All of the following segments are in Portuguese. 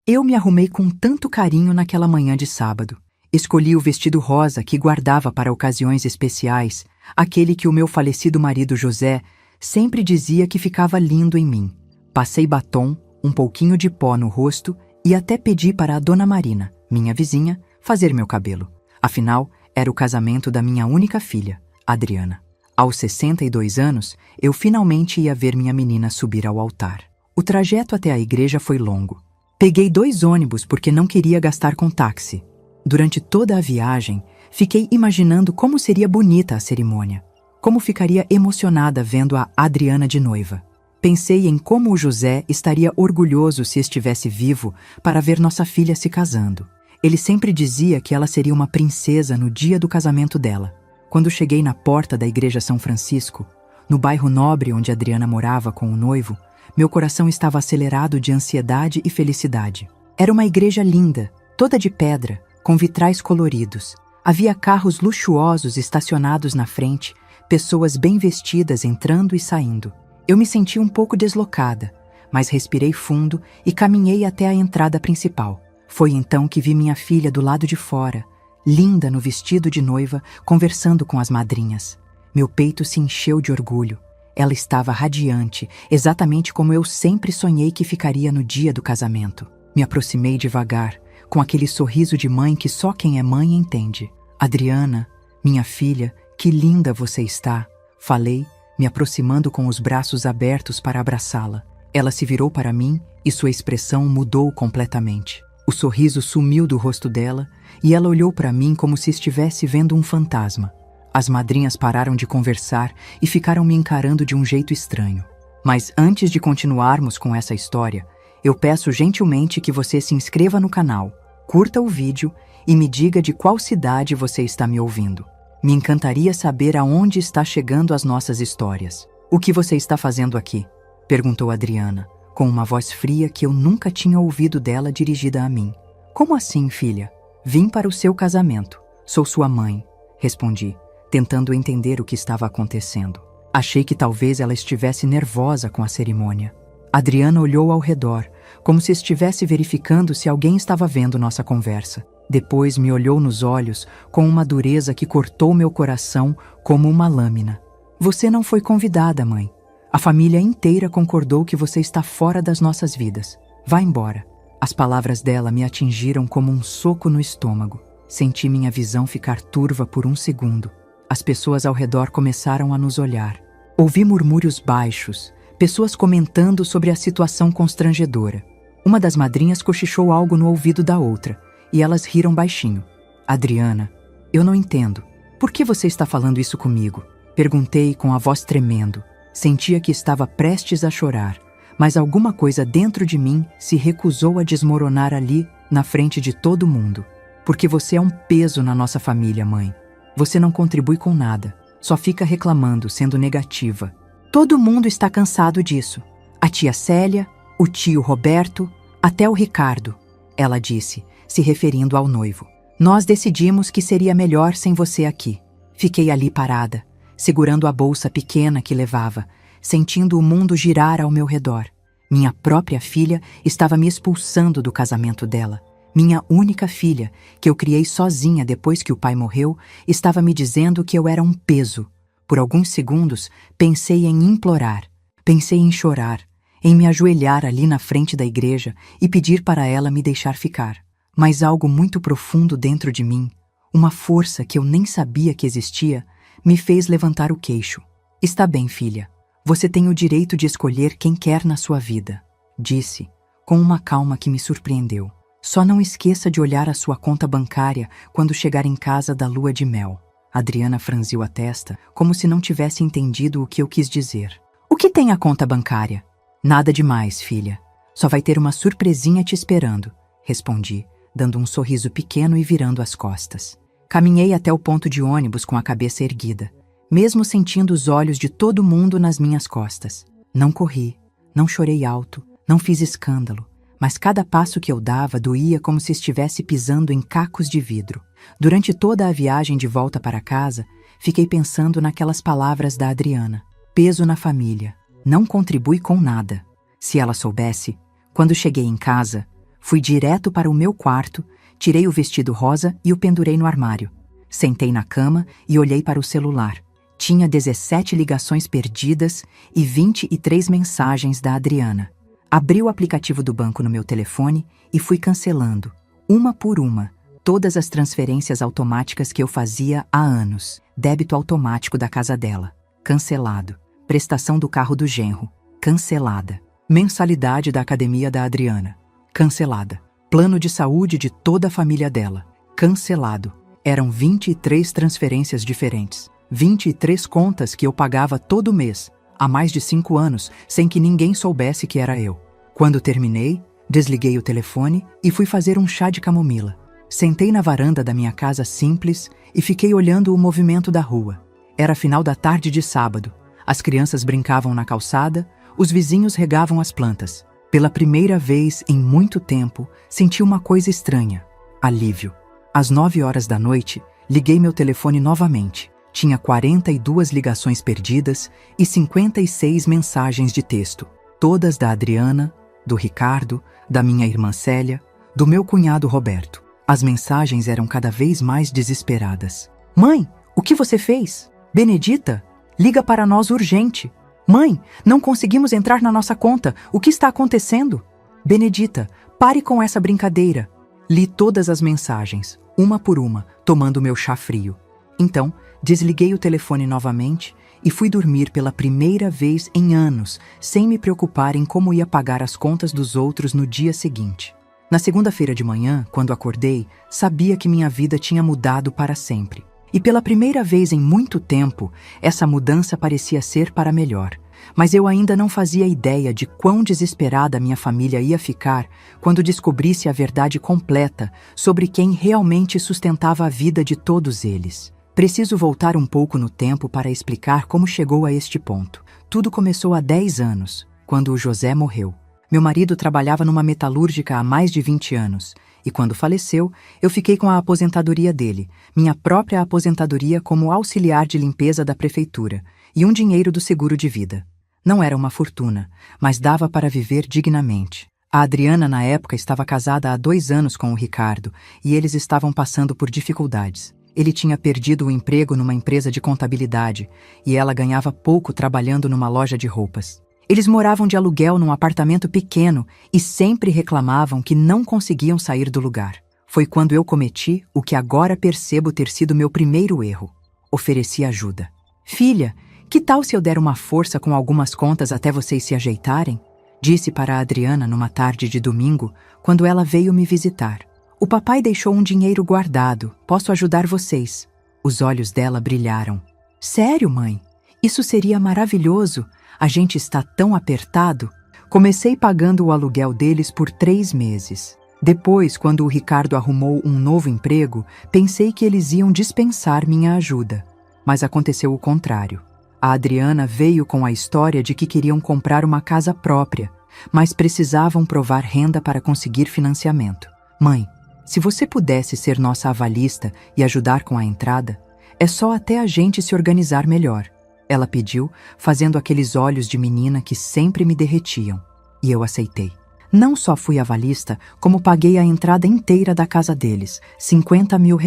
Eu me arrumei com tanto carinho naquela manhã de sábado. Escolhi o vestido rosa que guardava para ocasiões especiais, aquele que o meu falecido marido José sempre dizia que ficava lindo em mim. Passei batom, um pouquinho de pó no rosto e até pedi para a dona Marina, minha vizinha, fazer meu cabelo. Afinal, era o casamento da minha única filha, Adriana. Aos 62 anos, eu finalmente ia ver minha menina subir ao altar. O trajeto até a igreja foi longo. Peguei 2 ônibus porque não queria gastar com táxi. Durante toda a viagem, fiquei imaginando como seria bonita a cerimônia, como ficaria emocionada vendo a Adriana de noiva. Pensei em como o José estaria orgulhoso se estivesse vivo para ver nossa filha se casando. Ele sempre dizia que ela seria uma princesa no dia do casamento dela. Quando cheguei na porta da Igreja São Francisco, no bairro nobre onde Adriana morava com o noivo, meu coração estava acelerado de ansiedade e felicidade. Era uma igreja linda, toda de pedra, com vitrais coloridos. Havia carros luxuosos estacionados na frente, pessoas bem vestidas entrando e saindo. Eu me senti um pouco deslocada, mas respirei fundo e caminhei até a entrada principal. Foi então que vi minha filha do lado de fora, linda no vestido de noiva, conversando com as madrinhas. Meu peito se encheu de orgulho. Ela estava radiante, exatamente como eu sempre sonhei que ficaria no dia do casamento. Me aproximei devagar, com aquele sorriso de mãe que só quem é mãe entende. Adriana, minha filha, que linda você está, falei, me aproximando com os braços abertos para abraçá-la. Ela se virou para mim e sua expressão mudou completamente. O sorriso sumiu do rosto dela e ela olhou para mim como se estivesse vendo um fantasma. As madrinhas pararam de conversar e ficaram me encarando de um jeito estranho. Mas antes de continuarmos com essa história, eu peço gentilmente que você se inscreva no canal, curta o vídeo e me diga de qual cidade você está me ouvindo. Me encantaria saber aonde está chegando as nossas histórias. O que você está fazendo aqui? Perguntou Adriana, com uma voz fria que eu nunca tinha ouvido dela dirigida a mim. Como assim, filha? Vim para o seu casamento. Sou sua mãe, respondi, tentando entender o que estava acontecendo. Achei que talvez ela estivesse nervosa com a cerimônia. Adriana olhou ao redor, como se estivesse verificando se alguém estava vendo nossa conversa. Depois me olhou nos olhos com uma dureza que cortou meu coração como uma lâmina. Você não foi convidada, mãe. A família inteira concordou que você está fora das nossas vidas. Vá embora. As palavras dela me atingiram como um soco no estômago. Senti minha visão ficar turva por um segundo. As pessoas ao redor começaram a nos olhar. Ouvi murmúrios baixos, pessoas comentando sobre a situação constrangedora. Uma das madrinhas cochichou algo no ouvido da outra, e elas riram baixinho. Adriana, eu não entendo. Por que você está falando isso comigo? Perguntei com a voz tremendo. Sentia que estava prestes a chorar, mas alguma coisa dentro de mim se recusou a desmoronar ali, na frente de todo mundo. Porque você é um peso na nossa família, mãe. Você não contribui com nada, só fica reclamando, sendo negativa. Todo mundo está cansado disso. A tia Célia, o tio Roberto, até o Ricardo, ela disse, se referindo ao noivo. Nós decidimos que seria melhor sem você aqui. Fiquei ali parada, segurando a bolsa pequena que levava, sentindo o mundo girar ao meu redor. Minha própria filha estava me expulsando do casamento dela. Minha única filha, que eu criei sozinha depois que o pai morreu, estava me dizendo que eu era um peso. Por alguns segundos, pensei em implorar, pensei em chorar, em me ajoelhar ali na frente da igreja e pedir para ela me deixar ficar. Mas algo muito profundo dentro de mim, uma força que eu nem sabia que existia, me fez levantar o queixo. Está bem, filha. Você tem o direito de escolher quem quer na sua vida, disse, com uma calma que me surpreendeu. Só não esqueça de olhar a sua conta bancária quando chegar em casa da lua de mel. Adriana franziu a testa, como se não tivesse entendido o que eu quis dizer. O que tem a conta bancária? Nada demais, filha. Só vai ter uma surpresinha te esperando, respondi, dando um sorriso pequeno e virando as costas. Caminhei até o ponto de ônibus com a cabeça erguida, mesmo sentindo os olhos de todo mundo nas minhas costas. Não corri, não chorei alto, não fiz escândalo, mas cada passo que eu dava doía como se estivesse pisando em cacos de vidro. Durante toda a viagem de volta para casa, fiquei pensando naquelas palavras da Adriana. Peso na família, não contribui com nada. Se ela soubesse, quando cheguei em casa, Fui direto para o meu quarto, tirei o vestido rosa e o pendurei no armário. Sentei na cama e olhei para o celular. Tinha 17 ligações perdidas e 23 mensagens da Adriana. Abri o aplicativo do banco no meu telefone e fui cancelando, uma por uma, todas as transferências automáticas que eu fazia há anos. Débito automático da casa dela. Cancelado. Prestação do carro do genro. Cancelada. Mensalidade da academia da Adriana. Cancelada. Plano de saúde de toda a família dela. Cancelado. Eram 23 transferências diferentes. 23 contas que eu pagava todo mês, há mais de 5 anos, sem que ninguém soubesse que era eu. Quando terminei, desliguei o telefone e fui fazer um chá de camomila. Sentei na varanda da minha casa simples e fiquei olhando o movimento da rua. Era final da tarde de sábado. As crianças brincavam na calçada, os vizinhos regavam as plantas. Pela primeira vez em muito tempo, senti uma coisa estranha. Alívio. Às 9 horas da noite, liguei meu telefone novamente. Tinha 42 ligações perdidas e 56 mensagens de texto. Todas da Adriana, do Ricardo, da minha irmã Célia, do meu cunhado Roberto. As mensagens eram cada vez mais desesperadas. Mãe, o que você fez? Benedita, liga para nós urgente. Mãe, não conseguimos entrar na nossa conta. O que está acontecendo? Benedita, pare com essa brincadeira. Li todas as mensagens, uma por uma, tomando meu chá frio. Então, desliguei o telefone novamente e fui dormir pela primeira vez em anos, sem me preocupar em como ia pagar as contas dos outros no dia seguinte. Na segunda-feira de manhã, quando acordei, sabia que minha vida tinha mudado para sempre. E pela primeira vez em muito tempo, essa mudança parecia ser para melhor. Mas eu ainda não fazia ideia de quão desesperada minha família ia ficar quando descobrisse a verdade completa sobre quem realmente sustentava a vida de todos eles. Preciso voltar um pouco no tempo para explicar como chegou a este ponto. Tudo começou há 10 anos, quando o José morreu. Meu marido trabalhava numa metalúrgica há mais de 20 anos, e quando faleceu, eu fiquei com a aposentadoria dele, minha própria aposentadoria como auxiliar de limpeza da prefeitura, e um dinheiro do seguro de vida. Não era uma fortuna, mas dava para viver dignamente. A Adriana, na época, estava casada há 2 anos com o Ricardo, e eles estavam passando por dificuldades. Ele tinha perdido o emprego numa empresa de contabilidade, e ela ganhava pouco trabalhando numa loja de roupas. Eles moravam de aluguel num apartamento pequeno e sempre reclamavam que não conseguiam sair do lugar. Foi quando eu cometi o que agora percebo ter sido meu primeiro erro. Ofereci ajuda. Filha, que tal se eu der uma força com algumas contas até vocês se ajeitarem? Disse para a Adriana numa tarde de domingo, quando ela veio me visitar. O papai deixou um dinheiro guardado. Posso ajudar vocês. Os olhos dela brilharam. Sério, mãe? Isso seria maravilhoso. A gente está tão apertado. Comecei pagando o aluguel deles por 3 meses. Depois, quando o Ricardo arrumou um novo emprego, pensei que eles iam dispensar minha ajuda. Mas aconteceu o contrário. A Adriana veio com a história de que queriam comprar uma casa própria, mas precisavam provar renda para conseguir financiamento. Mãe, se você pudesse ser nossa avalista e ajudar com a entrada, é só até a gente se organizar melhor. Ela pediu, fazendo aqueles olhos de menina que sempre me derretiam. E eu aceitei. Não só fui avalista, como paguei a entrada inteira da casa deles, R$50 mil.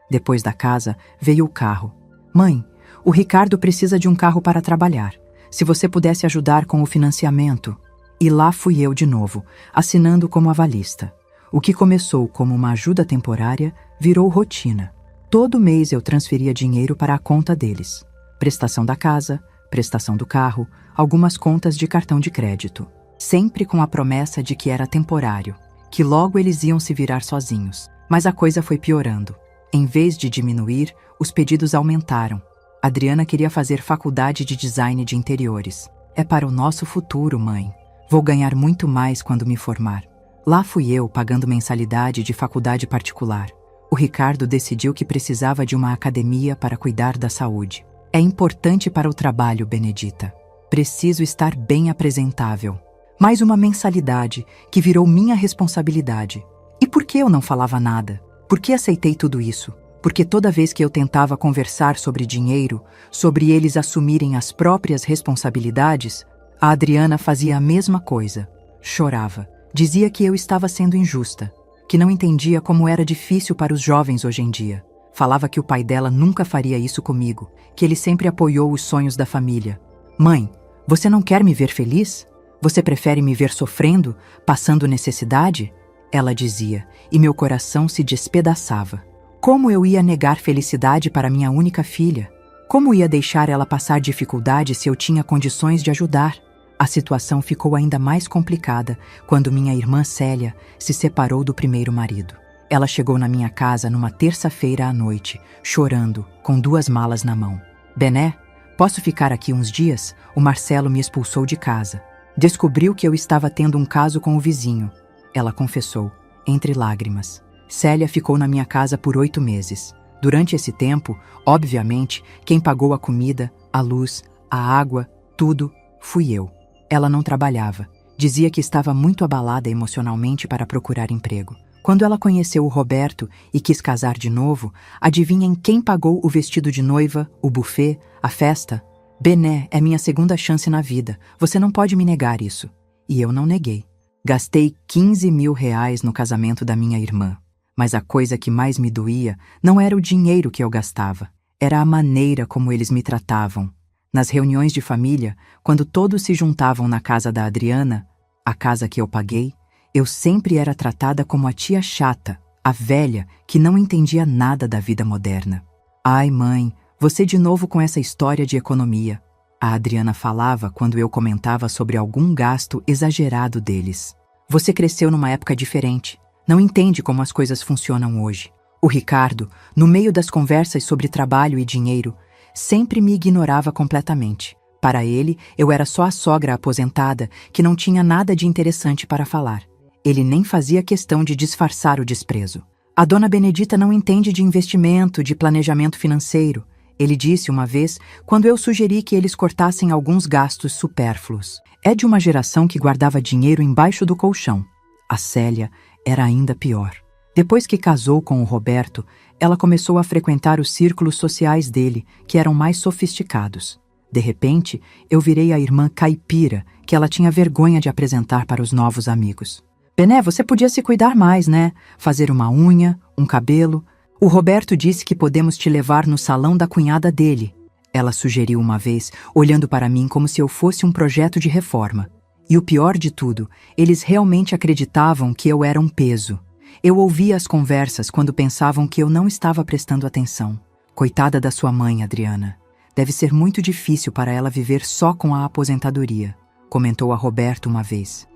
Depois da casa, veio o carro. Mãe, o Ricardo precisa de um carro para trabalhar. Se você pudesse ajudar com o financiamento. E lá fui eu de novo, assinando como avalista. O que começou como uma ajuda temporária virou rotina. Todo mês eu transferia dinheiro para a conta deles. Prestação da casa, prestação do carro, algumas contas de cartão de crédito. Sempre com a promessa de que era temporário, que logo eles iam se virar sozinhos. Mas a coisa foi piorando. Em vez de diminuir, os pedidos aumentaram. Adriana queria fazer faculdade de design de interiores. É para o nosso futuro, mãe. Vou ganhar muito mais quando me formar. Lá fui eu pagando mensalidade de faculdade particular. O Ricardo decidiu que precisava de uma academia para cuidar da saúde. É importante para o trabalho, Benedita. Preciso estar bem apresentável. Mais uma mensalidade que virou minha responsabilidade. E por que eu não falava nada? Por que aceitei tudo isso? Porque toda vez que eu tentava conversar sobre dinheiro, sobre eles assumirem as próprias responsabilidades, a Adriana fazia a mesma coisa. Chorava. Dizia que eu estava sendo injusta, que não entendia como era difícil para os jovens hoje em dia. Falava que o pai dela nunca faria isso comigo, que ele sempre apoiou os sonhos da família. Mãe, você não quer me ver feliz? Você prefere me ver sofrendo, passando necessidade? Ela dizia, e meu coração se despedaçava. Como eu ia negar felicidade para minha única filha? Como ia deixar ela passar dificuldade se eu tinha condições de ajudar? A situação ficou ainda mais complicada quando minha irmã Célia se separou do primeiro marido. Ela chegou na minha casa numa terça-feira à noite, chorando, com 2 malas na mão. Bené, posso ficar aqui uns dias? O Marcelo me expulsou de casa. Descobriu que eu estava tendo um caso com o vizinho. Ela confessou, entre lágrimas. Célia ficou na minha casa por 8 meses. Durante esse tempo, obviamente, quem pagou a comida, a luz, a água, tudo, fui eu. Ela não trabalhava. Dizia que estava muito abalada emocionalmente para procurar emprego. Quando ela conheceu o Roberto e quis casar de novo, adivinhem quem pagou o vestido de noiva, o buffet, a festa? Bené é minha segunda chance na vida. Você não pode me negar isso. E eu não neguei. Gastei 15 mil reais no casamento da minha irmã. Mas a coisa que mais me doía não era o dinheiro que eu gastava. Era a maneira como eles me tratavam. Nas reuniões de família, quando todos se juntavam na casa da Adriana, a casa que eu paguei, eu sempre era tratada como a tia chata, a velha que não entendia nada da vida moderna. Ai, mãe, você de novo com essa história de economia. A Adriana falava quando eu comentava sobre algum gasto exagerado deles. Você cresceu numa época diferente. Não entende como as coisas funcionam hoje. O Ricardo, no meio das conversas sobre trabalho e dinheiro, sempre me ignorava completamente. Para ele, eu era só a sogra aposentada que não tinha nada de interessante para falar. Ele nem fazia questão de disfarçar o desprezo. A dona Benedita não entende de investimento, de planejamento financeiro. Ele disse uma vez, quando eu sugeri que eles cortassem alguns gastos supérfluos. É de uma geração que guardava dinheiro embaixo do colchão. A Célia era ainda pior. Depois que casou com o Roberto, ela começou a frequentar os círculos sociais dele, que eram mais sofisticados. De repente, eu virei a irmã caipira, que ela tinha vergonha de apresentar para os novos amigos. Bené, você podia se cuidar mais, né? Fazer uma unha, um cabelo. O Roberto disse que podemos te levar no salão da cunhada dele. Ela sugeriu uma vez, olhando para mim como se eu fosse um projeto de reforma. E o pior de tudo, eles realmente acreditavam que eu era um peso. Eu ouvia as conversas quando pensavam que eu não estava prestando atenção. Coitada da sua mãe, Adriana. Deve ser muito difícil para ela viver só com a aposentadoria, comentou a Roberto uma vez.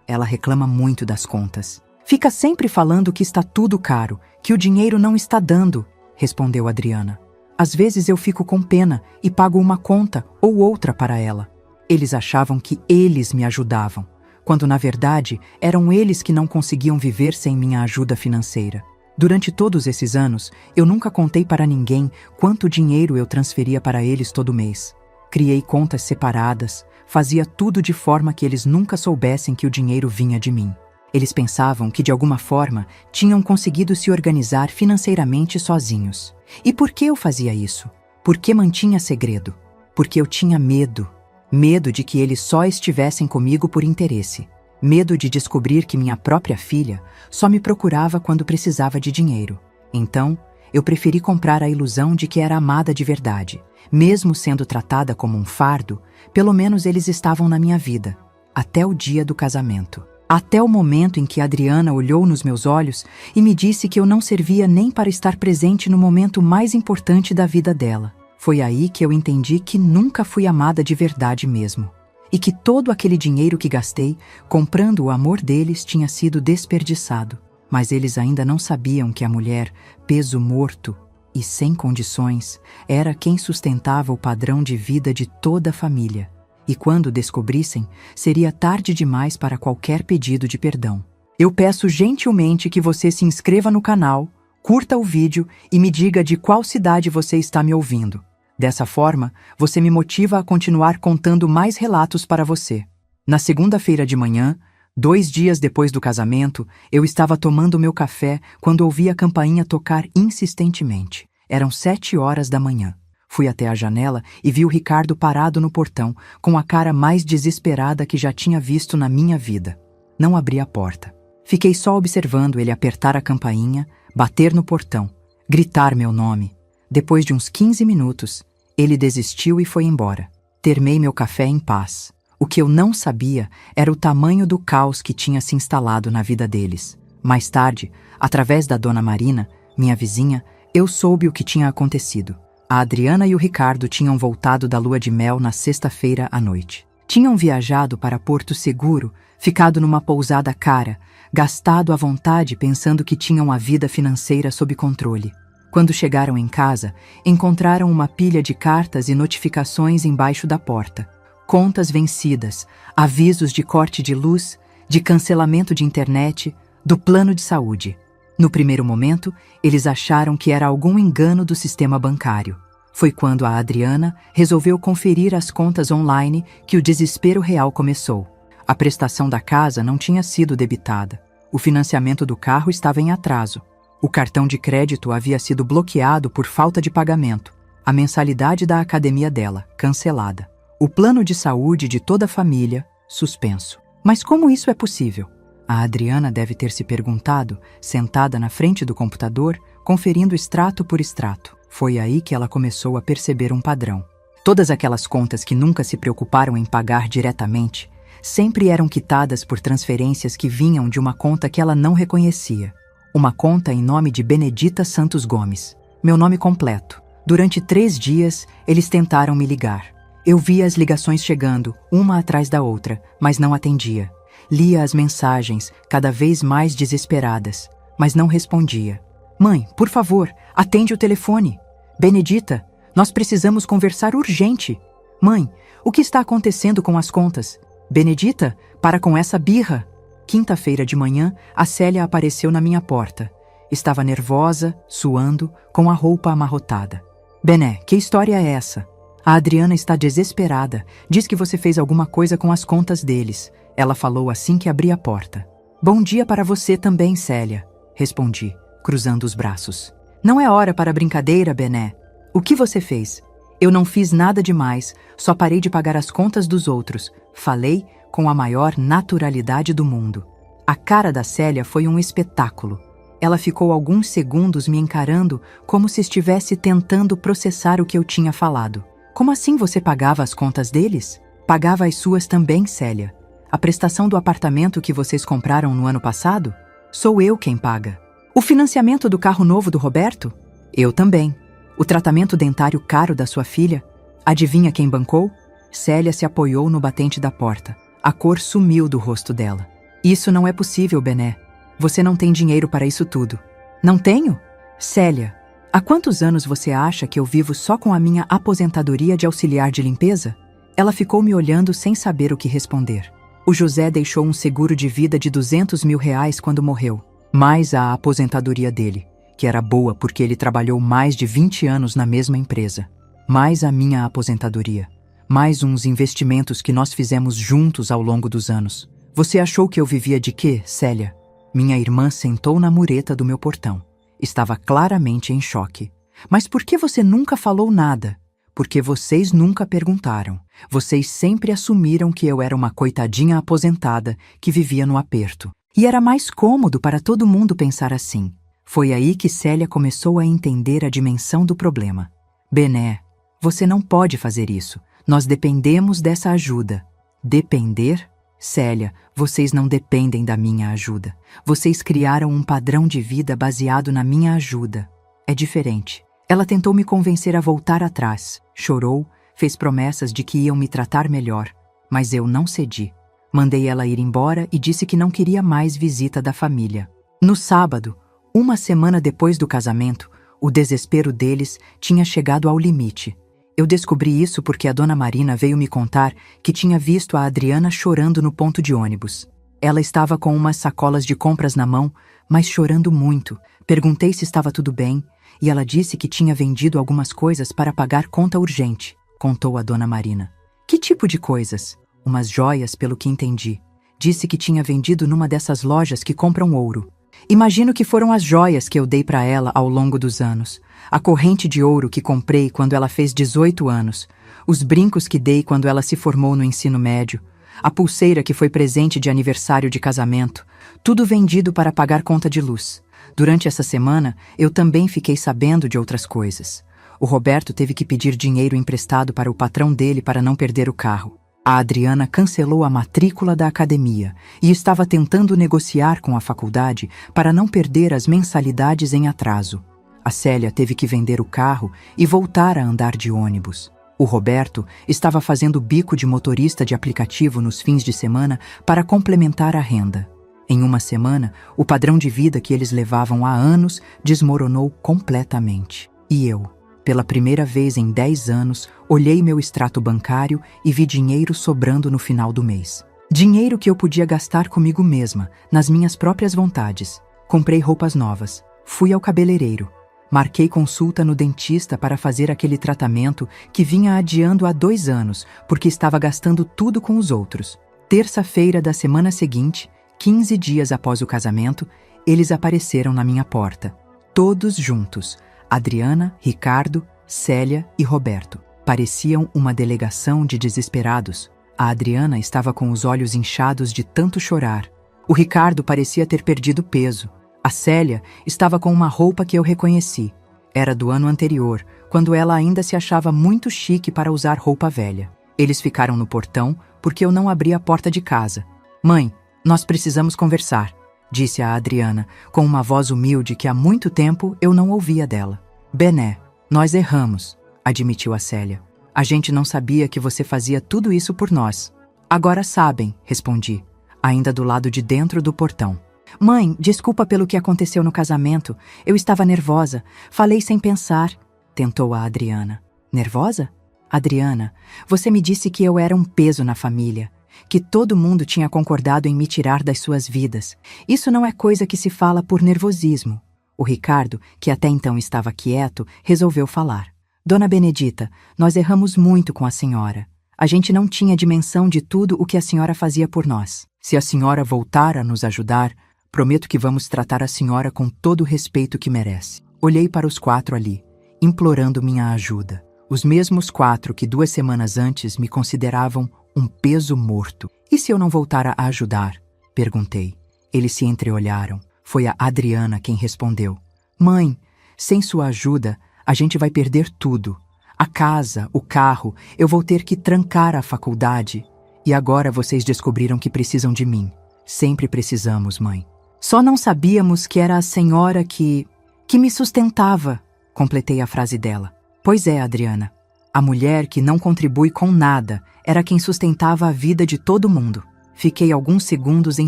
Ela reclama muito das contas. Fica sempre falando que está tudo caro, que o dinheiro não está dando, respondeu Adriana. Às vezes eu fico com pena e pago uma conta ou outra para ela. Eles achavam que eles me ajudavam, quando na verdade eram eles que não conseguiam viver sem minha ajuda financeira. Durante todos esses anos, eu nunca contei para ninguém quanto dinheiro eu transferia para eles todo mês. Criei contas separadas, fazia tudo de forma que eles nunca soubessem que o dinheiro vinha de mim. Eles pensavam que de alguma forma tinham conseguido se organizar financeiramente sozinhos. E por que eu fazia isso? Por que mantinha segredo? Porque eu tinha medo. Medo de que eles só estivessem comigo por interesse. Medo de descobrir que minha própria filha só me procurava quando precisava de dinheiro. Então, eu preferi comprar a ilusão de que era amada de verdade. Mesmo sendo tratada como um fardo, pelo menos eles estavam na minha vida, até o dia do casamento. Até o momento em que Adriana olhou nos meus olhos e me disse que eu não servia nem para estar presente no momento mais importante da vida dela. Foi aí que eu entendi que nunca fui amada de verdade mesmo. E que todo aquele dinheiro que gastei, comprando o amor deles, tinha sido desperdiçado. Mas eles ainda não sabiam que a mulher, peso morto e sem condições, era quem sustentava o padrão de vida de toda a família. E quando descobrissem, seria tarde demais para qualquer pedido de perdão. Eu peço gentilmente que você se inscreva no canal, curta o vídeo e me diga de qual cidade você está me ouvindo. Dessa forma, você me motiva a continuar contando mais relatos para você. Na segunda-feira de manhã, 2 dias depois do casamento, eu estava tomando meu café quando ouvi a campainha tocar insistentemente. Eram 7 horas da manhã. Fui até a janela e vi o Ricardo parado no portão, com a cara mais desesperada que já tinha visto na minha vida. Não abri a porta. Fiquei só observando ele apertar a campainha, bater no portão, gritar meu nome. Depois de uns 15 minutos, ele desistiu e foi embora. Termei meu café em paz. O que eu não sabia era o tamanho do caos que tinha se instalado na vida deles. Mais tarde, através da Dona Marina, minha vizinha, eu soube o que tinha acontecido. A Adriana e o Ricardo tinham voltado da lua de mel na sexta-feira à noite. Tinham viajado para Porto Seguro, ficado numa pousada cara, gastado à vontade pensando que tinham a vida financeira sob controle. Quando chegaram em casa, encontraram uma pilha de cartas e notificações embaixo da porta. Contas vencidas, avisos de corte de luz, de cancelamento de internet, do plano de saúde. No primeiro momento, eles acharam que era algum engano do sistema bancário. Foi quando a Adriana resolveu conferir as contas online que o desespero real começou. A prestação da casa não tinha sido debitada. O financiamento do carro estava em atraso. O cartão de crédito havia sido bloqueado por falta de pagamento. A mensalidade da academia dela, cancelada. O plano de saúde de toda a família, suspenso. Mas como isso é possível? A Adriana deve ter se perguntado, sentada na frente do computador, conferindo extrato por extrato. Foi aí que ela começou a perceber um padrão. Todas aquelas contas que nunca se preocuparam em pagar diretamente, sempre eram quitadas por transferências que vinham de uma conta que ela não reconhecia. Uma conta em nome de Benedita Santos Gomes. Meu nome completo. Durante 3 dias, eles tentaram me ligar. Eu via as ligações chegando, uma atrás da outra, mas não atendia. Lia as mensagens, cada vez mais desesperadas, mas não respondia. Mãe, por favor, atende o telefone. Benedita, nós precisamos conversar urgente. Mãe, o que está acontecendo com as contas? Benedita, para com essa birra. Quinta-feira de manhã, a Célia apareceu na minha porta. Estava nervosa, suando, com a roupa amarrotada. Bené, que história é essa? A Adriana está desesperada. Diz que você fez alguma coisa com as contas deles. Ela falou assim que abri a porta. Bom dia para você também, Célia, respondi, cruzando os braços. Não é hora para brincadeira, Bené. O que você fez? Eu não fiz nada demais, só parei de pagar as contas dos outros. Falei com a maior naturalidade do mundo. A cara da Célia foi um espetáculo. Ela ficou alguns segundos me encarando como se estivesse tentando processar o que eu tinha falado. Como assim você pagava as contas deles? Pagava as suas também, Célia. A prestação do apartamento que vocês compraram no ano passado? Sou eu quem paga. O financiamento do carro novo do Roberto? Eu também. O tratamento dentário caro da sua filha? Adivinha quem bancou? Célia se apoiou no batente da porta. A cor sumiu do rosto dela. Isso não é possível, Bené. Você não tem dinheiro para isso tudo. Não tenho? Célia, há quantos anos você acha que eu vivo só com a minha aposentadoria de auxiliar de limpeza? Ela ficou me olhando sem saber o que responder. O José deixou um seguro de vida de R$200 mil quando morreu, mais a aposentadoria dele, que era boa porque ele trabalhou mais de 20 anos na mesma empresa, mais a minha aposentadoria, mais uns investimentos que nós fizemos juntos ao longo dos anos. Você achou que eu vivia de quê, Célia? Minha irmã sentou na mureta do meu portão. Estava claramente em choque. Mas por que você nunca falou nada? Porque vocês nunca perguntaram. Vocês sempre assumiram que eu era uma coitadinha aposentada que vivia no aperto. E era mais cômodo para todo mundo pensar assim. Foi aí que Célia começou a entender a dimensão do problema. Bené, você não pode fazer isso. Nós dependemos dessa ajuda. Depender? Célia, vocês não dependem da minha ajuda. Vocês criaram um padrão de vida baseado na minha ajuda. É diferente. Ela tentou me convencer a voltar atrás, chorou, fez promessas de que iam me tratar melhor, mas eu não cedi. Mandei ela ir embora e disse que não queria mais visita da família. No sábado, uma semana depois do casamento, o desespero deles tinha chegado ao limite. Eu descobri isso porque a Dona Marina veio me contar que tinha visto a Adriana chorando no ponto de ônibus. Ela estava com umas sacolas de compras na mão, mas chorando muito. Perguntei se estava tudo bem, e ela disse que tinha vendido algumas coisas para pagar conta urgente, contou a Dona Marina. Que tipo de coisas? Umas joias, pelo que entendi. Disse que tinha vendido numa dessas lojas que compram ouro. Imagino que foram as joias que eu dei para ela ao longo dos anos. A corrente de ouro que comprei quando ela fez 18 anos. Os brincos que dei quando ela se formou no ensino médio. a pulseira que foi presente de aniversário de casamento, tudo vendido para pagar conta de luz. Durante essa semana, eu também fiquei sabendo de outras coisas. O Roberto teve que pedir dinheiro emprestado para o patrão dele para não perder o carro. A Adriana cancelou a matrícula da academia e estava tentando negociar com a faculdade para não perder as mensalidades em atraso. A Célia teve que vender o carro e voltar a andar de ônibus. O Roberto estava fazendo bico de motorista de aplicativo nos fins de semana para complementar a renda. Em uma semana, o padrão de vida que eles levavam há anos desmoronou completamente. E eu, pela primeira vez em 10 anos, olhei meu extrato bancário e vi dinheiro sobrando no final do mês. Dinheiro que eu podia gastar comigo mesma, nas minhas próprias vontades. Comprei roupas novas, fui ao cabeleireiro, marquei consulta no dentista para fazer aquele tratamento que vinha adiando há 2 anos, porque estava gastando tudo com os outros. Terça-feira da semana seguinte, 15 dias após o casamento, eles apareceram na minha porta. Todos juntos. Adriana, Ricardo, Célia e Roberto. Pareciam uma delegação de desesperados. A Adriana estava com os olhos inchados de tanto chorar. O Ricardo parecia ter perdido peso. A Célia estava com uma roupa que eu reconheci. Era do ano anterior, quando ela ainda se achava muito chique para usar roupa velha. Eles ficaram no portão porque eu não abri a porta de casa. "Mãe, nós precisamos conversar", disse a Adriana, com uma voz humilde que há muito tempo eu não ouvia dela. "Bené, nós erramos", admitiu a Célia. "A gente não sabia que você fazia tudo isso por nós." "Agora sabem", respondi, ainda do lado de dentro do portão. "Mãe, desculpa pelo que aconteceu no casamento. Eu estava nervosa. Falei sem pensar", tentou a Adriana. "Nervosa? Adriana, você me disse que eu era um peso na família, que todo mundo tinha concordado em me tirar das suas vidas. Isso não é coisa que se fala por nervosismo." O Ricardo, que até então estava quieto, resolveu falar. "Dona Benedita, nós erramos muito com a senhora. A gente não tinha dimensão de tudo o que a senhora fazia por nós. Se a senhora voltar a nos ajudar, prometo que vamos tratar a senhora com todo o respeito que merece." Olhei para os 4 ali, implorando minha ajuda. Os mesmos 4 que 2 semanas antes me consideravam um peso morto. "E se eu não voltar a ajudar?" perguntei. Eles se entreolharam. Foi a Adriana quem respondeu. "Mãe, sem sua ajuda, a gente vai perder tudo. A casa, o carro, eu vou ter que trancar a faculdade. E agora vocês descobriram que precisam de mim. Sempre precisamos, mãe. Só não sabíamos que era a senhora que me sustentava", completei a frase dela. "Pois é, Adriana. A mulher que não contribui com nada era quem sustentava a vida de todo mundo." Fiquei alguns segundos em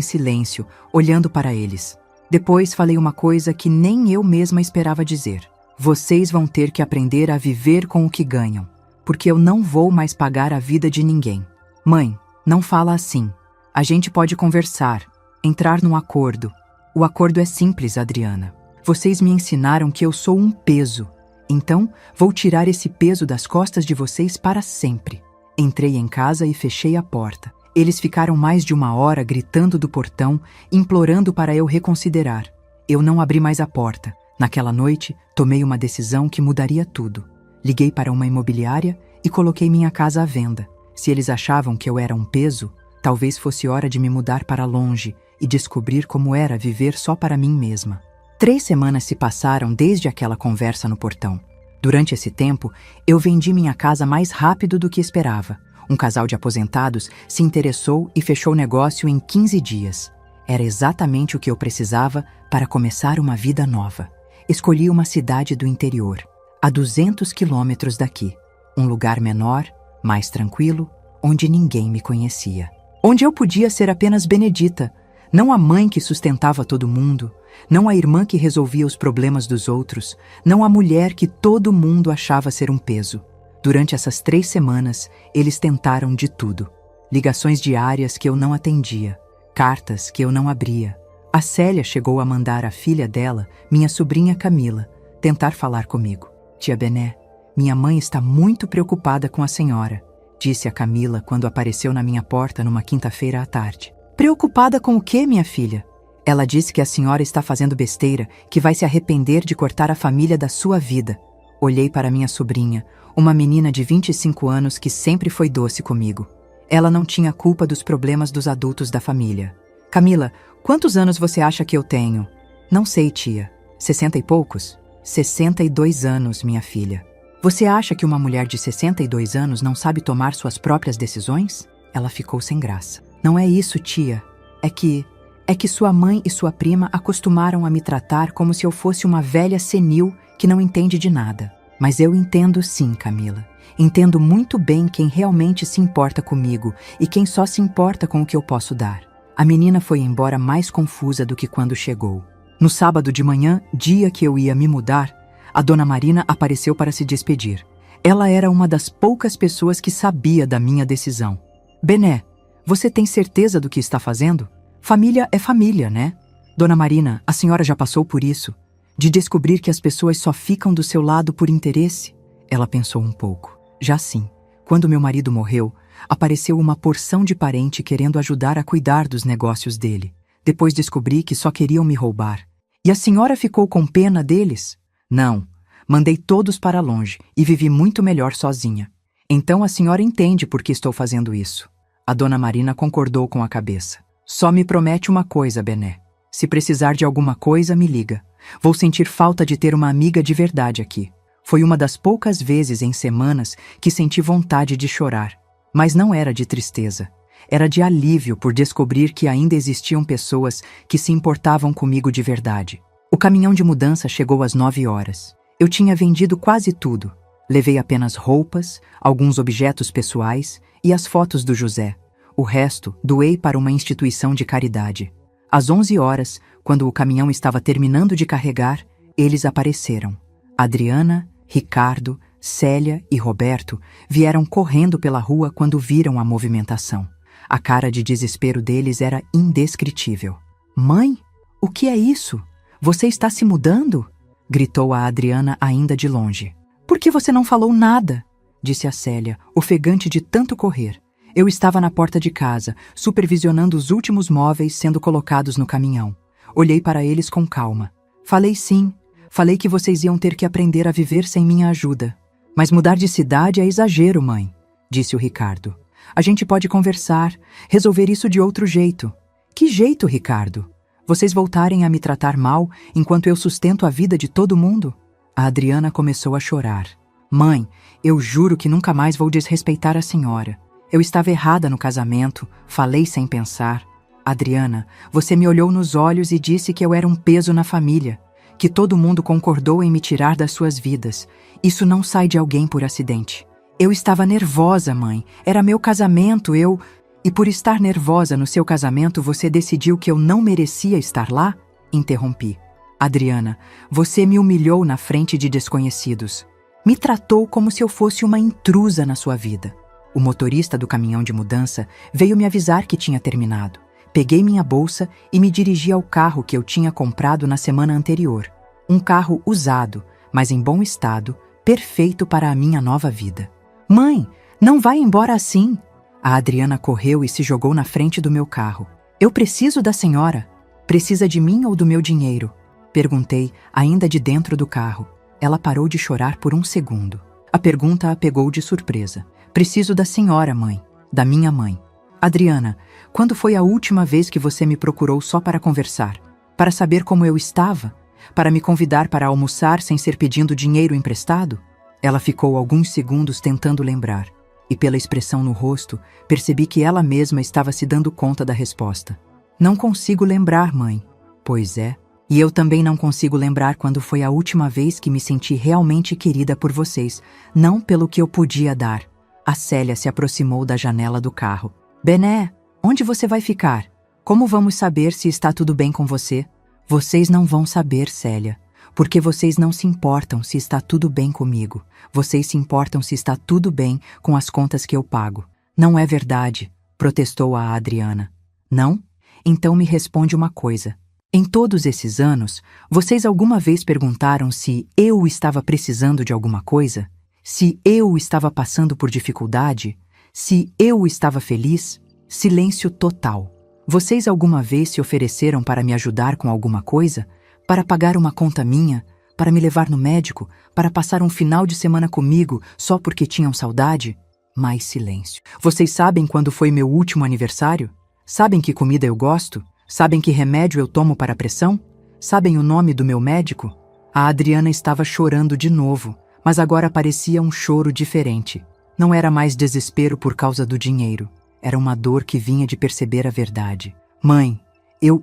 silêncio, olhando para eles. Depois falei uma coisa que nem eu mesma esperava dizer. "Vocês vão ter que aprender a viver com o que ganham, porque eu não vou mais pagar a vida de ninguém." "Mãe, não fala assim. A gente pode conversar, entrar num acordo. O acordo é simples, Adriana. Vocês me ensinaram que eu sou um peso. Então, vou tirar esse peso das costas de vocês para sempre." Entrei em casa e fechei a porta. Eles ficaram mais de 1 hora gritando do portão, implorando para eu reconsiderar. Eu não abri mais a porta. Naquela noite, tomei uma decisão que mudaria tudo. Liguei para uma imobiliária e coloquei minha casa à venda. Se eles achavam que eu era um peso, talvez fosse hora de me mudar para longe e descobrir como era viver só para mim mesma. 3 semanas se passaram desde aquela conversa no portão. Durante esse tempo, eu vendi minha casa mais rápido do que esperava. Um casal de aposentados se interessou e fechou o negócio em 15 dias. Era exatamente o que eu precisava para começar uma vida nova. Escolhi uma cidade do interior, a 200 quilômetros daqui. Um lugar menor, mais tranquilo, onde ninguém me conhecia. Onde eu podia ser apenas Benedita, não a mãe que sustentava todo mundo, não a irmã que resolvia os problemas dos outros, não a mulher que todo mundo achava ser um peso. Durante essas 3 semanas, eles tentaram de tudo. Ligações diárias que eu não atendia, cartas que eu não abria. A Célia chegou a mandar a filha dela, minha sobrinha Camila, tentar falar comigo. "Tia Bené, minha mãe está muito preocupada com a senhora", disse a Camila quando apareceu na minha porta numa quinta-feira à tarde. "Preocupada com o quê, minha filha?" "Ela disse que a senhora está fazendo besteira, que vai se arrepender de cortar a família da sua vida." Olhei para minha sobrinha, uma menina de 25 anos que sempre foi doce comigo. Ela não tinha culpa dos problemas dos adultos da família. Camila, quantos anos você acha que eu tenho? Não sei, tia. 60 e poucos? 62 anos, minha filha. Você acha que uma mulher de 62 anos não sabe tomar suas próprias decisões? Ela ficou sem graça. Não é isso, tia. É que sua mãe e sua prima acostumaram a me tratar como se eu fosse uma velha senil que não entende de nada. Mas eu entendo sim, Camila. Entendo muito bem quem realmente se importa comigo e quem só se importa com o que eu posso dar. A menina foi embora mais confusa do que quando chegou. No sábado de manhã, dia que eu ia me mudar, a dona Marina apareceu para se despedir. Ela era uma das poucas pessoas que sabia da minha decisão. Bené, você tem certeza do que está fazendo? Família é família, né? Dona Marina, a senhora já passou por isso? De descobrir que as pessoas só ficam do seu lado por interesse? Ela pensou um pouco. Já sim, quando meu marido morreu, apareceu uma porção de parente querendo ajudar a cuidar dos negócios dele. Depois descobri que só queriam me roubar. E a senhora ficou com pena deles? Não, mandei todos para longe e vivi muito melhor sozinha. Então a senhora entende por que estou fazendo isso. A dona Marina concordou com a cabeça. Só me promete uma coisa, Bené. Se precisar de alguma coisa, me liga. Vou sentir falta de ter uma amiga de verdade aqui. Foi uma das poucas vezes em semanas que senti vontade de chorar. Mas não era de tristeza. Era de alívio por descobrir que ainda existiam pessoas que se importavam comigo de verdade. O caminhão de mudança chegou às 9 horas. Eu tinha vendido quase tudo. Levei apenas roupas, alguns objetos pessoais e as fotos do José. O resto doei para uma instituição de caridade. Às 11 horas, quando o caminhão estava terminando de carregar, eles apareceram. Adriana, Ricardo, Célia e Roberto vieram correndo pela rua quando viram a movimentação. A cara de desespero deles era indescritível. Mãe, o que é isso? Você está se mudando? Gritou a Adriana ainda de longe. Por que você não falou nada? Disse a Célia, ofegante de tanto correr. Eu estava na porta de casa, supervisionando os últimos móveis sendo colocados no caminhão. Olhei para eles com calma. Falei sim. Falei que vocês iam ter que aprender a viver sem minha ajuda. Mas mudar de cidade é exagero, mãe, disse o Ricardo. A gente pode conversar, resolver isso de outro jeito. Que jeito, Ricardo? Vocês voltarem a me tratar mal enquanto eu sustento a vida de todo mundo? A Adriana começou a chorar. Mãe, eu juro que nunca mais vou desrespeitar a senhora. Eu estava errada no casamento, falei sem pensar. Adriana, você me olhou nos olhos e disse que eu era um peso na família, que todo mundo concordou em me tirar das suas vidas. Isso não sai de alguém por acidente. Eu estava nervosa, mãe. Era meu casamento, E por estar nervosa no seu casamento, você decidiu que eu não merecia estar lá? Interrompi. Adriana, você me humilhou na frente de desconhecidos. Me tratou como se eu fosse uma intrusa na sua vida. O motorista do caminhão de mudança veio me avisar que tinha terminado. Peguei minha bolsa e me dirigi ao carro que eu tinha comprado na semana anterior. Um carro usado, mas em bom estado, perfeito para a minha nova vida. Mãe, não vai embora assim! A Adriana correu e se jogou na frente do meu carro. Eu preciso da senhora. Precisa de mim ou do meu dinheiro? Perguntei, ainda de dentro do carro. Ela parou de chorar por um segundo. A pergunta a pegou de surpresa. Preciso da senhora, mãe. Da minha mãe. Adriana, quando foi a última vez que você me procurou só para conversar? Para saber como eu estava? Para me convidar para almoçar sem ser pedindo dinheiro emprestado? Ela ficou alguns segundos tentando lembrar. E pela expressão no rosto, percebi que ela mesma estava se dando conta da resposta. Não consigo lembrar, mãe. Pois é. E eu também não consigo lembrar quando foi a última vez que me senti realmente querida por vocês, não pelo que eu podia dar. A Célia se aproximou da janela do carro. Bené, onde você vai ficar? Como vamos saber se está tudo bem com você? Vocês não vão saber, Célia, porque vocês não se importam se está tudo bem comigo. Vocês se importam se está tudo bem com as contas que eu pago. Não é verdade, protestou a Adriana. Não? Então me responde uma coisa. Em todos esses anos, vocês alguma vez perguntaram se eu estava precisando de alguma coisa? Se eu estava passando por dificuldade? Se eu estava feliz? Silêncio total. Vocês alguma vez se ofereceram para me ajudar com alguma coisa? Para pagar uma conta minha? Para me levar no médico? Para passar um final de semana comigo só porque tinham saudade? Mais silêncio. Vocês sabem quando foi meu último aniversário? Sabem que comida eu gosto? Sabem que remédio eu tomo para a pressão? Sabem o nome do meu médico? A Adriana estava chorando de novo, mas agora parecia um choro diferente. Não era mais desespero por causa do dinheiro. Era uma dor que vinha de perceber a verdade. Mãe, eu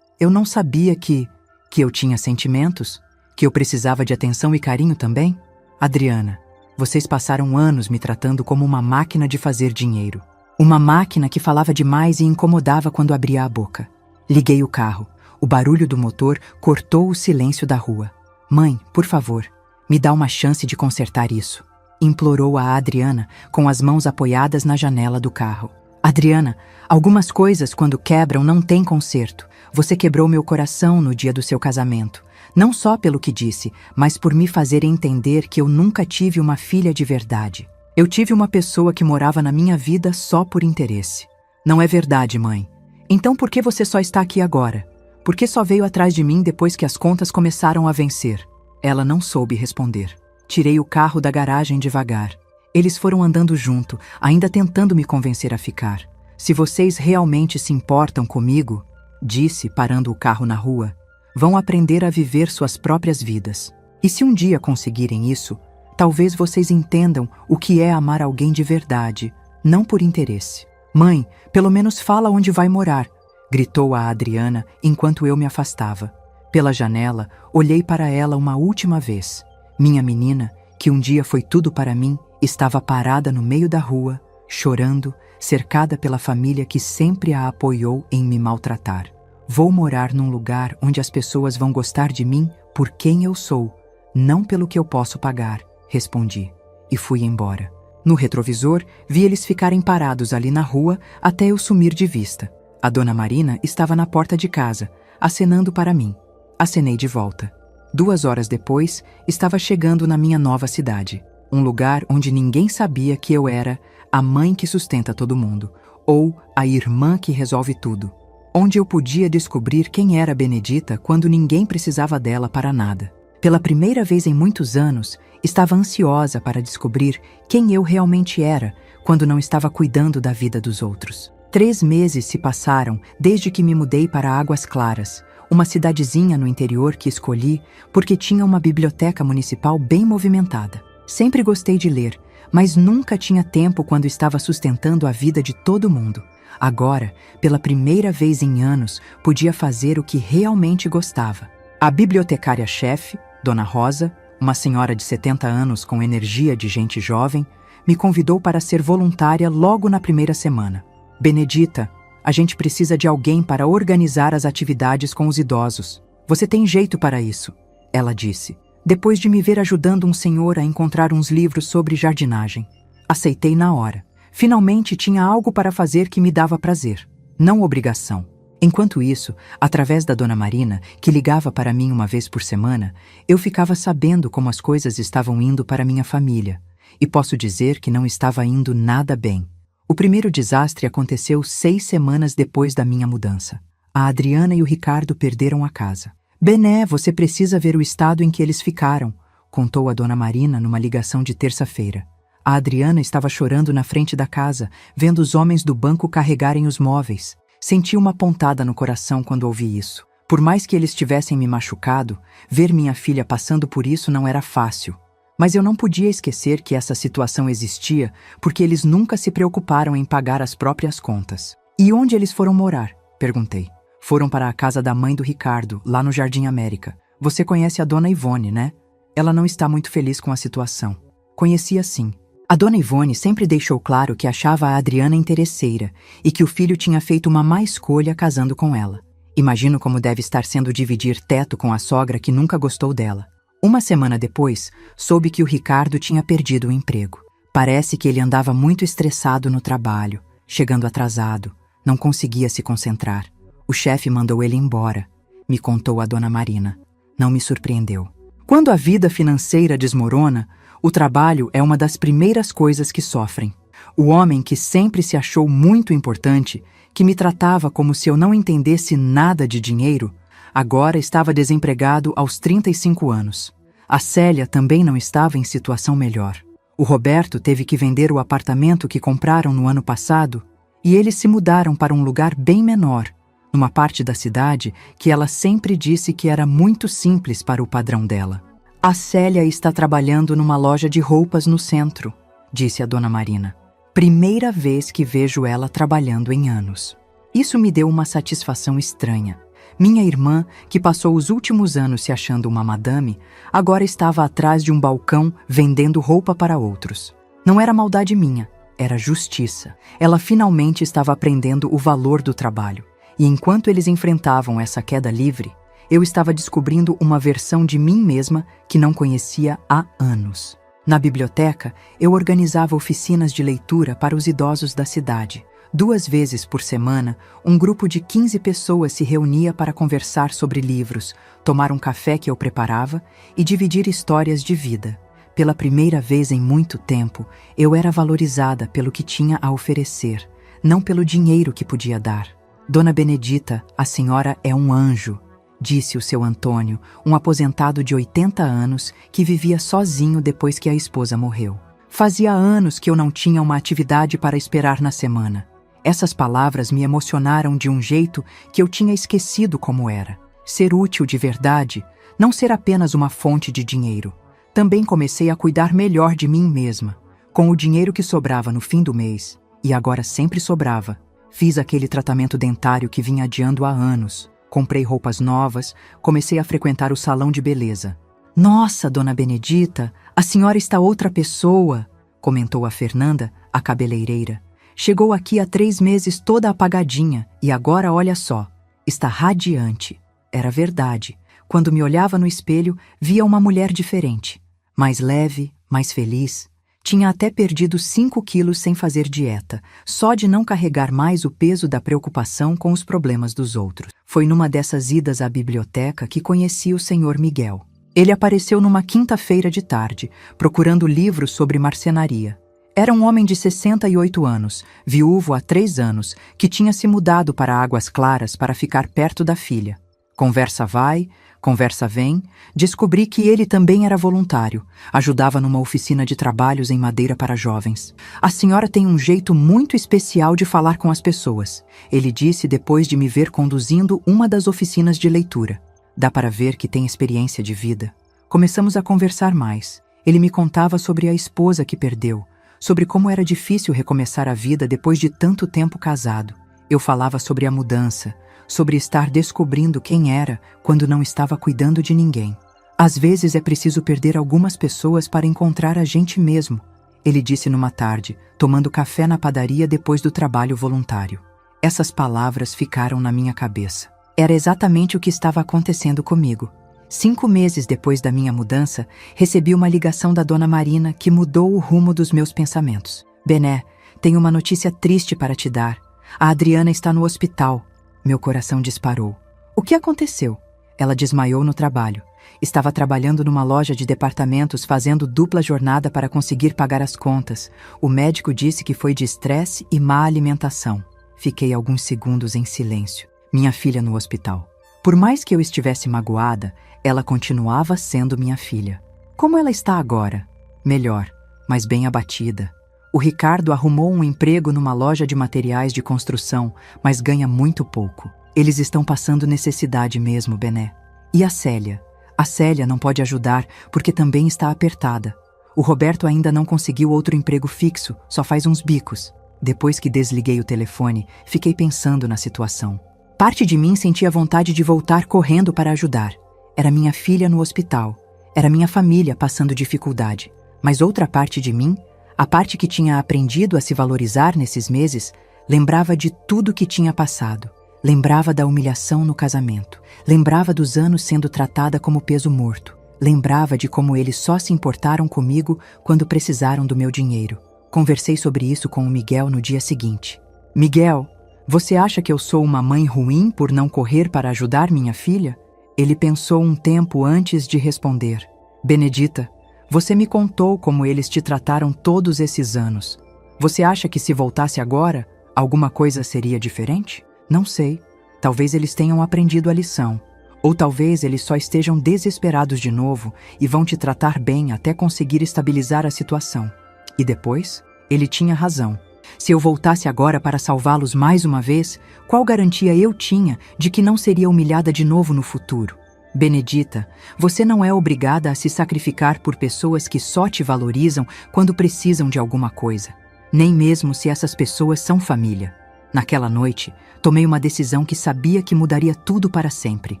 não sabia que eu tinha sentimentos, que eu precisava de atenção e carinho também. Adriana, vocês passaram anos me tratando como uma máquina de fazer dinheiro. Uma máquina que falava demais e incomodava quando abria a boca. Liguei o carro. O barulho do motor cortou o silêncio da rua. Mãe, por favor, me dá uma chance de consertar isso, implorou a Adriana com as mãos apoiadas na janela do carro. Adriana, algumas coisas quando quebram não têm conserto. Você quebrou meu coração no dia do seu casamento. Não só pelo que disse, mas por me fazer entender que eu nunca tive uma filha de verdade. Eu tive uma pessoa que morava na minha vida só por interesse. Não é verdade, mãe. Então por que você só está aqui agora? Por que só veio atrás de mim depois que as contas começaram a vencer? Ela não soube responder. Tirei o carro da garagem devagar. Eles foram andando junto, ainda tentando me convencer a ficar. Se vocês realmente se importam comigo, disse, parando o carro na rua, vão aprender a viver suas próprias vidas. E se um dia conseguirem isso, talvez vocês entendam o que é amar alguém de verdade, não por interesse. Mãe, pelo menos fala onde vai morar, gritou a Adriana enquanto eu me afastava. Pela janela, olhei para ela uma última vez. Minha menina, que um dia foi tudo para mim, estava parada no meio da rua, chorando, cercada pela família que sempre a apoiou em me maltratar. Vou morar num lugar onde as pessoas vão gostar de mim por quem eu sou, não pelo que eu posso pagar, respondi, e fui embora. No retrovisor, vi eles ficarem parados ali na rua até eu sumir de vista. A dona Marina estava na porta de casa, acenando para mim. Acenei de volta. 2 horas depois, estava chegando na minha nova cidade. Um lugar onde ninguém sabia que eu era a mãe que sustenta todo mundo, ou a irmã que resolve tudo. Onde eu podia descobrir quem era Benedita quando ninguém precisava dela para nada. Pela primeira vez em muitos anos, estava ansiosa para descobrir quem eu realmente era quando não estava cuidando da vida dos outros. 3 meses se passaram desde que me mudei para Águas Claras, uma cidadezinha no interior que escolhi porque tinha uma biblioteca municipal bem movimentada. Sempre gostei de ler, mas nunca tinha tempo quando estava sustentando a vida de todo mundo. Agora, pela primeira vez em anos, podia fazer o que realmente gostava. A bibliotecária-chefe, Dona Rosa, uma senhora de 70 anos com energia de gente jovem, me convidou para ser voluntária logo na primeira semana. Benedita, a gente precisa de alguém para organizar as atividades com os idosos. Você tem jeito para isso, ela disse, depois de me ver ajudando um senhor a encontrar uns livros sobre jardinagem. Aceitei na hora. Finalmente tinha algo para fazer que me dava prazer, não obrigação. Enquanto isso, através da Dona Marina, que ligava para mim uma vez por semana, eu ficava sabendo como as coisas estavam indo para minha família. E posso dizer que não estava indo nada bem. O primeiro desastre aconteceu 6 semanas depois da minha mudança. A Adriana e o Ricardo perderam a casa. Bené, você precisa ver o estado em que eles ficaram, contou a Dona Marina numa ligação de terça-feira. A Adriana estava chorando na frente da casa, vendo os homens do banco carregarem os móveis. Senti uma pontada no coração quando ouvi isso. Por mais que eles tivessem me machucado, ver minha filha passando por isso não era fácil. Mas eu não podia esquecer que essa situação existia porque eles nunca se preocuparam em pagar as próprias contas. E onde eles foram morar? Perguntei. Foram para a casa da mãe do Ricardo, lá no Jardim América. Você conhece a Dona Ivone, né? Ela não está muito feliz com a situação. Conhecia sim. A Dona Ivone sempre deixou claro que achava a Adriana interesseira e que o filho tinha feito uma má escolha casando com ela. Imagino como deve estar sendo dividir teto com a sogra que nunca gostou dela. Uma semana depois, soube que o Ricardo tinha perdido o emprego. Parece que ele andava muito estressado no trabalho, chegando atrasado, não conseguia se concentrar. O chefe mandou ele embora, me contou a Dona Marina. Não me surpreendeu. Quando a vida financeira desmorona, o trabalho é uma das primeiras coisas que sofrem. O homem que sempre se achou muito importante, que me tratava como se eu não entendesse nada de dinheiro, agora estava desempregado aos 35 anos. A Célia também não estava em situação melhor. O Roberto teve que vender o apartamento que compraram no ano passado e eles se mudaram para um lugar bem menor, numa parte da cidade que ela sempre disse que era muito simples para o padrão dela. A Célia está trabalhando numa loja de roupas no centro, disse a dona Marina. Primeira vez que vejo ela trabalhando em anos. Isso me deu uma satisfação estranha. Minha irmã, que passou os últimos anos se achando uma madame, agora estava atrás de um balcão vendendo roupa para outros. Não era maldade minha, era justiça. Ela finalmente estava aprendendo o valor do trabalho. E enquanto eles enfrentavam essa queda livre, eu estava descobrindo uma versão de mim mesma que não conhecia há anos. Na biblioteca, eu organizava oficinas de leitura para os idosos da cidade. 2 vezes por semana, um grupo de 15 pessoas se reunia para conversar sobre livros, tomar um café que eu preparava e dividir histórias de vida. Pela primeira vez em muito tempo, eu era valorizada pelo que tinha a oferecer, não pelo dinheiro que podia dar. Dona Benedita, a senhora é um anjo, disse o seu Antônio, um aposentado de 80 anos que vivia sozinho depois que a esposa morreu. Fazia anos que eu não tinha uma atividade para esperar na semana. Essas palavras me emocionaram de um jeito que eu tinha esquecido como era. Ser útil de verdade, não ser apenas uma fonte de dinheiro. Também comecei a cuidar melhor de mim mesma. Com o dinheiro que sobrava no fim do mês, e agora sempre sobrava, fiz aquele tratamento dentário que vinha adiando há anos. Comprei roupas novas, comecei a frequentar o salão de beleza. Nossa, dona Benedita, a senhora está outra pessoa, comentou a Fernanda, a cabeleireira. Chegou aqui há 3 meses toda apagadinha e agora olha só, está radiante. Era verdade. Quando me olhava no espelho, via uma mulher diferente. Mais leve, mais feliz. Tinha até perdido 5 quilos sem fazer dieta, só de não carregar mais o peso da preocupação com os problemas dos outros. Foi numa dessas idas à biblioteca que conheci o Sr. Miguel. Ele apareceu numa quinta-feira de tarde, procurando livros sobre marcenaria. Era um homem de 68 anos, viúvo há 3 anos, que tinha se mudado para Águas Claras para ficar perto da filha. Conversa vai, conversa vem, descobri que ele também era voluntário, ajudava numa oficina de trabalhos em madeira para jovens. A senhora tem um jeito muito especial de falar com as pessoas, ele disse depois de me ver conduzindo uma das oficinas de leitura. Dá para ver que tem experiência de vida. Começamos a conversar mais. Ele me contava sobre a esposa que perdeu, sobre como era difícil recomeçar a vida depois de tanto tempo casado. Eu falava sobre a mudança, sobre estar descobrindo quem era quando não estava cuidando de ninguém. Às vezes é preciso perder algumas pessoas para encontrar a gente mesmo, ele disse numa tarde, tomando café na padaria depois do trabalho voluntário. Essas palavras ficaram na minha cabeça. Era exatamente o que estava acontecendo comigo. 5 meses depois da minha mudança, recebi uma ligação da dona Marina que mudou o rumo dos meus pensamentos. Bené, tenho uma notícia triste para te dar. A Adriana está no hospital. Meu coração disparou. O que aconteceu? Ela desmaiou no trabalho. Estava trabalhando numa loja de departamentos fazendo dupla jornada para conseguir pagar as contas. O médico disse que foi de estresse e má alimentação. Fiquei alguns segundos em silêncio. Minha filha no hospital. Por mais que eu estivesse magoada, ela continuava sendo minha filha. Como ela está agora? Melhor, mas bem abatida. O Ricardo arrumou um emprego numa loja de materiais de construção, mas ganha muito pouco. Eles estão passando necessidade mesmo, Bené. E a Célia? A Célia não pode ajudar porque também está apertada. O Roberto ainda não conseguiu outro emprego fixo, só faz uns bicos. Depois que desliguei o telefone, fiquei pensando na situação. Parte de mim sentia vontade de voltar correndo para ajudar. Era minha filha no hospital. Era minha família passando dificuldade. Mas outra parte de mim, a parte que tinha aprendido a se valorizar nesses meses, lembrava de tudo que tinha passado. Lembrava da humilhação no casamento. Lembrava dos anos sendo tratada como peso morto. Lembrava de como eles só se importaram comigo quando precisaram do meu dinheiro. Conversei sobre isso com o Miguel no dia seguinte. Miguel, você acha que eu sou uma mãe ruim por não correr para ajudar minha filha? Ele pensou um tempo antes de responder. Benedita, você me contou como eles te trataram todos esses anos. Você acha que se voltasse agora, alguma coisa seria diferente? Não sei. Talvez eles tenham aprendido a lição. Ou talvez eles só estejam desesperados de novo e vão te tratar bem até conseguir estabilizar a situação. E depois? Ele tinha razão. Se eu voltasse agora para salvá-los mais uma vez, qual garantia eu tinha de que não seria humilhada de novo no futuro? Benedita, você não é obrigada a se sacrificar por pessoas que só te valorizam quando precisam de alguma coisa, nem mesmo se essas pessoas são família. Naquela noite, tomei uma decisão que sabia que mudaria tudo para sempre.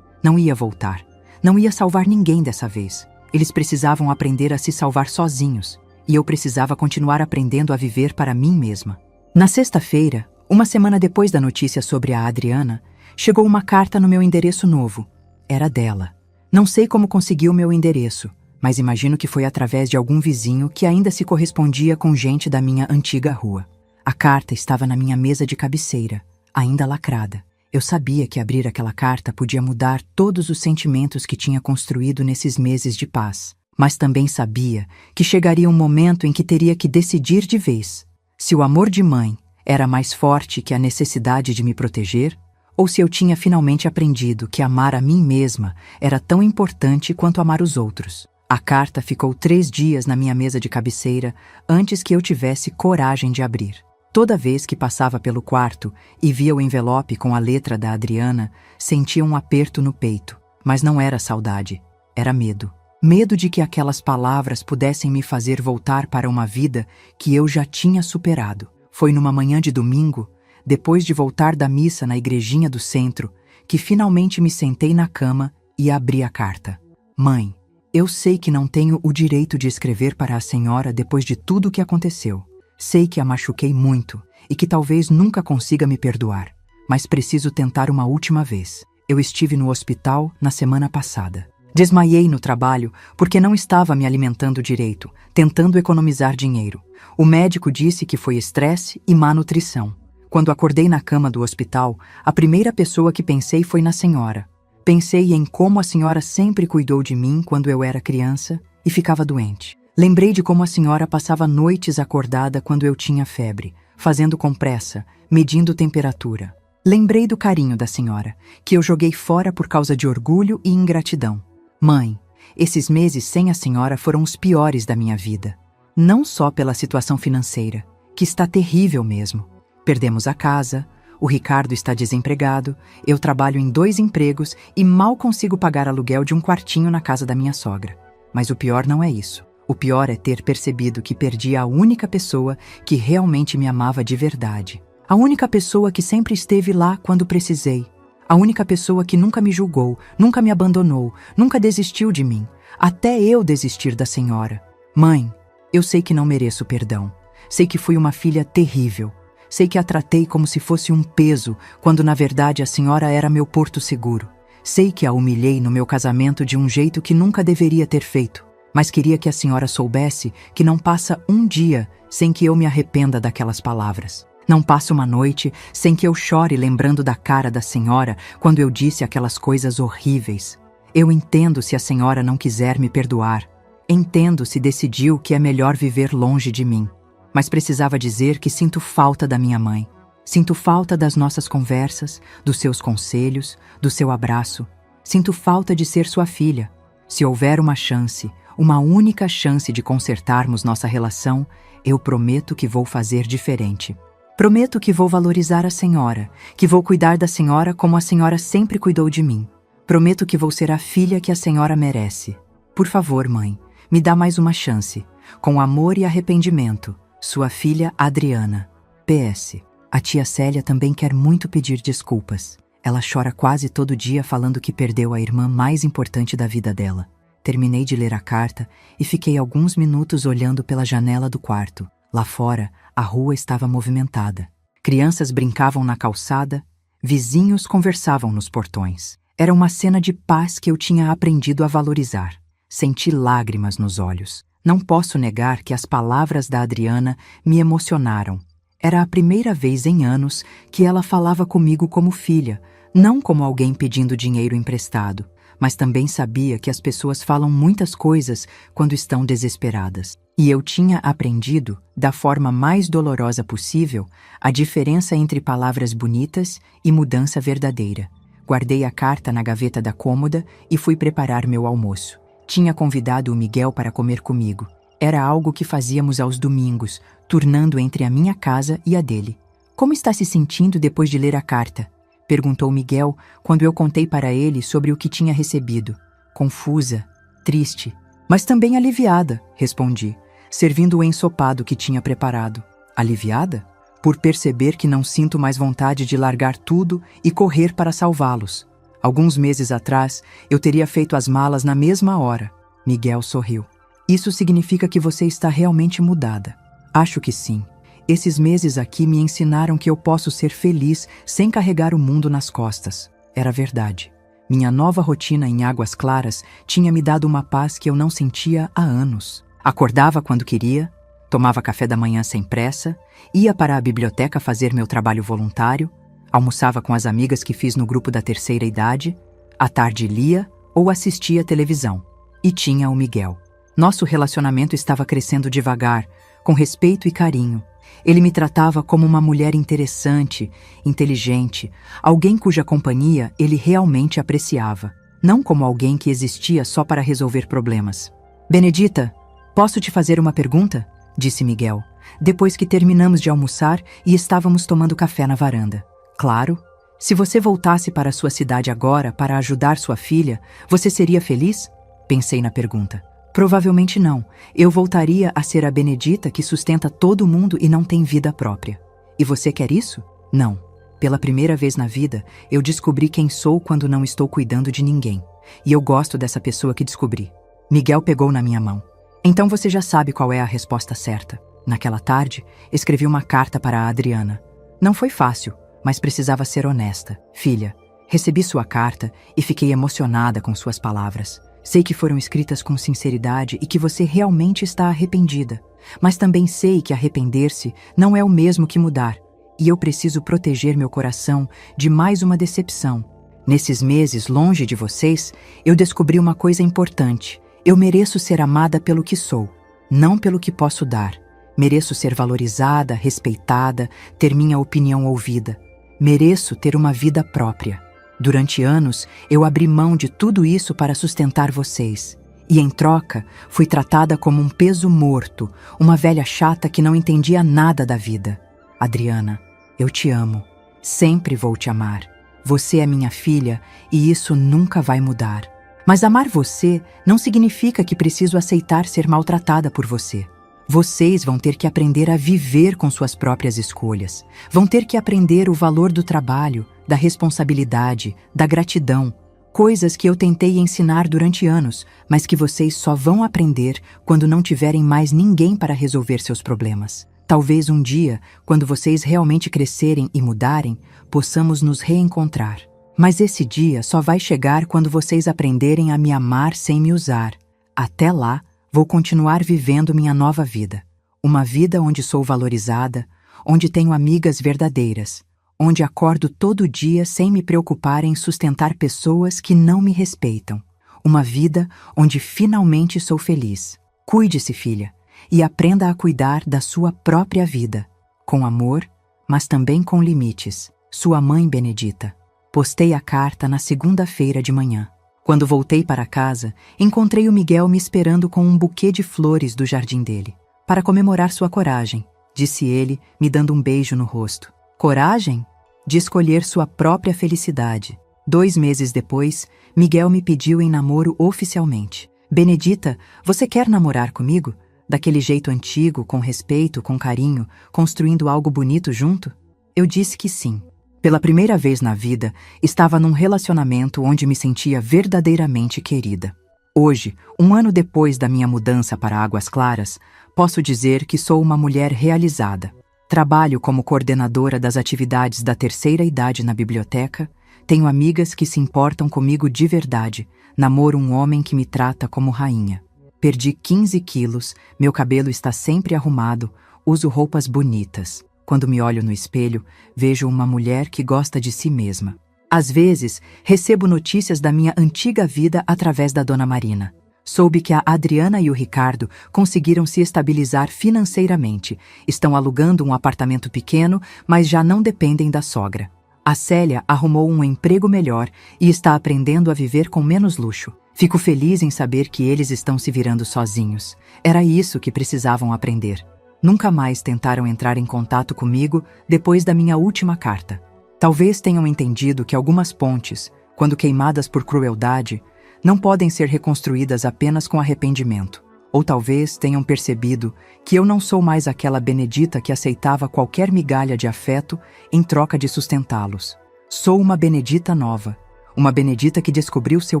Não ia voltar. Não ia salvar ninguém dessa vez. Eles precisavam aprender a se salvar sozinhos, e eu precisava continuar aprendendo a viver para mim mesma. Na sexta-feira, uma semana depois da notícia sobre a Adriana, chegou uma carta no meu endereço novo. Era dela. Não sei como conseguiu meu endereço, mas imagino que foi através de algum vizinho que ainda se correspondia com gente da minha antiga rua. A carta estava na minha mesa de cabeceira, ainda lacrada. Eu sabia que abrir aquela carta podia mudar todos os sentimentos que tinha construído nesses meses de paz, mas também sabia que chegaria um momento em que teria que decidir de vez se o amor de mãe era mais forte que a necessidade de me proteger, ou se eu tinha finalmente aprendido que amar a mim mesma era tão importante quanto amar os outros. A carta ficou 3 dias na minha mesa de cabeceira antes que eu tivesse coragem de abrir. Toda vez que passava pelo quarto e via o envelope com a letra da Adriana, sentia um aperto no peito, mas não era saudade, era medo. Medo de que aquelas palavras pudessem me fazer voltar para uma vida que eu já tinha superado. Foi numa manhã de domingo, depois de voltar da missa na igrejinha do centro, que finalmente me sentei na cama e abri a carta. Mãe, eu sei que não tenho o direito de escrever para a senhora depois de tudo o que aconteceu. Sei que a machuquei muito e que talvez nunca consiga me perdoar, mas preciso tentar uma última vez. Eu estive no hospital na semana passada. Desmaiei no trabalho porque não estava me alimentando direito, tentando economizar dinheiro. O médico disse que foi estresse e má nutrição. Quando acordei na cama do hospital, a primeira pessoa que pensei foi na senhora. Pensei em como a senhora sempre cuidou de mim quando eu era criança e ficava doente. Lembrei de como a senhora passava noites acordada quando eu tinha febre, fazendo compressa, medindo temperatura. Lembrei do carinho da senhora, que eu joguei fora por causa de orgulho e ingratidão. Mãe, esses meses sem a senhora foram os piores da minha vida. Não só pela situação financeira, que está terrível mesmo. Perdemos a casa, o Ricardo está desempregado, eu trabalho em 2 empregos e mal consigo pagar aluguel de um quartinho na casa da minha sogra. Mas o pior não é isso. O pior é ter percebido que perdi a única pessoa que realmente me amava de verdade. A única pessoa que sempre esteve lá quando precisei. A única pessoa que nunca me julgou, nunca me abandonou, nunca desistiu de mim. Até eu desistir da senhora. Mãe, eu sei que não mereço perdão. Sei que fui uma filha terrível. Sei que a tratei como se fosse um peso, quando na verdade a senhora era meu porto seguro. Sei que a humilhei no meu casamento de um jeito que nunca deveria ter feito. Mas queria que a senhora soubesse que não passa um dia sem que eu me arrependa daquelas palavras. Não passa uma noite sem que eu chore lembrando da cara da senhora quando eu disse aquelas coisas horríveis. Eu entendo se a senhora não quiser me perdoar. Entendo se decidiu que é melhor viver longe de mim. Mas precisava dizer que sinto falta da minha mãe. Sinto falta das nossas conversas, dos seus conselhos, do seu abraço. Sinto falta de ser sua filha. Se houver uma chance, uma única chance de consertarmos nossa relação, eu prometo que vou fazer diferente. Prometo que vou valorizar a senhora, que vou cuidar da senhora como a senhora sempre cuidou de mim. Prometo que vou ser a filha que a senhora merece. Por favor, mãe, me dá mais uma chance. Com amor e arrependimento, sua filha Adriana. PS. A tia Célia também quer muito pedir desculpas. Ela chora quase todo dia falando que perdeu a irmã mais importante da vida dela. Terminei de ler a carta e fiquei alguns minutos olhando pela janela do quarto. Lá fora, a rua estava movimentada. Crianças brincavam na calçada, vizinhos conversavam nos portões. Era uma cena de paz que eu tinha aprendido a valorizar. Senti lágrimas nos olhos. Não posso negar que as palavras da Adriana me emocionaram. Era a primeira vez em anos que ela falava comigo como filha, não como alguém pedindo dinheiro emprestado. Mas também sabia que as pessoas falam muitas coisas quando estão desesperadas. E eu tinha aprendido, da forma mais dolorosa possível, a diferença entre palavras bonitas e mudança verdadeira. Guardei a carta na gaveta da cômoda e fui preparar meu almoço. Tinha convidado o Miguel para comer comigo. Era algo que fazíamos aos domingos, turnando entre a minha casa e a dele. Como está se sentindo depois de ler a carta? Perguntou Miguel quando eu contei para ele sobre o que tinha recebido. Confusa, triste, mas também aliviada, respondi, servindo o ensopado que tinha preparado. Aliviada? Por perceber que não sinto mais vontade de largar tudo e correr para salvá-los. Alguns meses atrás, eu teria feito as malas na mesma hora. Miguel sorriu. Isso significa que você está realmente mudada. Acho que sim. Esses meses aqui me ensinaram que eu posso ser feliz sem carregar o mundo nas costas. Era verdade. Minha nova rotina em Águas Claras tinha me dado uma paz que eu não sentia há anos. Acordava quando queria, tomava café da manhã sem pressa, ia para a biblioteca fazer meu trabalho voluntário, almoçava com as amigas que fiz no grupo da terceira idade, à tarde lia ou assistia televisão. E tinha o Miguel. Nosso relacionamento estava crescendo devagar, com respeito e carinho. Ele me tratava como uma mulher interessante, inteligente, alguém cuja companhia ele realmente apreciava, não como alguém que existia só para resolver problemas. Benedita, posso te fazer uma pergunta? Disse Miguel, depois que terminamos de almoçar e estávamos tomando café na varanda. Claro. Se você voltasse para sua cidade agora para ajudar sua filha, você seria feliz? Pensei na pergunta. Provavelmente não. Eu voltaria a ser a Benedita que sustenta todo mundo e não tem vida própria. E você quer isso? Não. Pela primeira vez na vida, eu descobri quem sou quando não estou cuidando de ninguém. E eu gosto dessa pessoa que descobri. Miguel pegou na minha mão. Então você já sabe qual é a resposta certa. Naquela tarde, escrevi uma carta para a Adriana. Não foi fácil, mas precisava ser honesta. Filha, recebi sua carta e fiquei emocionada com suas palavras. Sei que foram escritas com sinceridade e que você realmente está arrependida. Mas também sei que arrepender-se não é o mesmo que mudar. E eu preciso proteger meu coração de mais uma decepção. Nesses meses longe de vocês, eu descobri uma coisa importante. Eu mereço ser amada pelo que sou, não pelo que posso dar. Mereço ser valorizada, respeitada, ter minha opinião ouvida. Mereço ter uma vida própria. Durante anos, eu abri mão de tudo isso para sustentar vocês. E, em troca, fui tratada como um peso morto, uma velha chata que não entendia nada da vida. Adriana, eu te amo. Sempre vou te amar. Você é minha filha e isso nunca vai mudar. Mas amar você não significa que preciso aceitar ser maltratada por você. Vocês vão ter que aprender a viver com suas próprias escolhas. Vão ter que aprender o valor do trabalho, da responsabilidade, da gratidão. Coisas que eu tentei ensinar durante anos, mas que vocês só vão aprender quando não tiverem mais ninguém para resolver seus problemas. Talvez um dia, quando vocês realmente crescerem e mudarem, possamos nos reencontrar. Mas esse dia só vai chegar quando vocês aprenderem a me amar sem me usar. Até lá, vou continuar vivendo minha nova vida. Uma vida onde sou valorizada, onde tenho amigas verdadeiras, onde acordo todo dia sem me preocupar em sustentar pessoas que não me respeitam. Uma vida onde finalmente sou feliz. Cuide-se, filha, e aprenda a cuidar da sua própria vida. Com amor, mas também com limites. Sua mãe Benedita. Postei a carta na segunda-feira de manhã. Quando voltei para casa, encontrei o Miguel me esperando com um buquê de flores do jardim dele. Para comemorar sua coragem, disse ele, me dando um beijo no rosto. Coragem? De escolher sua própria felicidade. 2 meses depois, Miguel me pediu em namoro oficialmente. Benedita, você quer namorar comigo? Daquele jeito antigo, com respeito, com carinho, construindo algo bonito junto? Eu disse que sim. Pela primeira vez na vida, estava num relacionamento onde me sentia verdadeiramente querida. Hoje, 1 ano depois da minha mudança para Águas Claras, posso dizer que sou uma mulher realizada. Trabalho como coordenadora das atividades da terceira idade na biblioteca, tenho amigas que se importam comigo de verdade, namoro um homem que me trata como rainha. Perdi 15 quilos, meu cabelo está sempre arrumado, uso roupas bonitas. Quando me olho no espelho, vejo uma mulher que gosta de si mesma. Às vezes, recebo notícias da minha antiga vida através da Dona Marina. Soube que a Adriana e o Ricardo conseguiram se estabilizar financeiramente. Estão alugando um apartamento pequeno, mas já não dependem da sogra. A Célia arrumou um emprego melhor e está aprendendo a viver com menos luxo. Fico feliz em saber que eles estão se virando sozinhos. Era isso que precisavam aprender. Nunca mais tentaram entrar em contato comigo depois da minha última carta. Talvez tenham entendido que algumas pontes, quando queimadas por crueldade, não podem ser reconstruídas apenas com arrependimento. Ou talvez tenham percebido que eu não sou mais aquela Benedita que aceitava qualquer migalha de afeto em troca de sustentá-los. Sou uma Benedita nova, uma Benedita que descobriu seu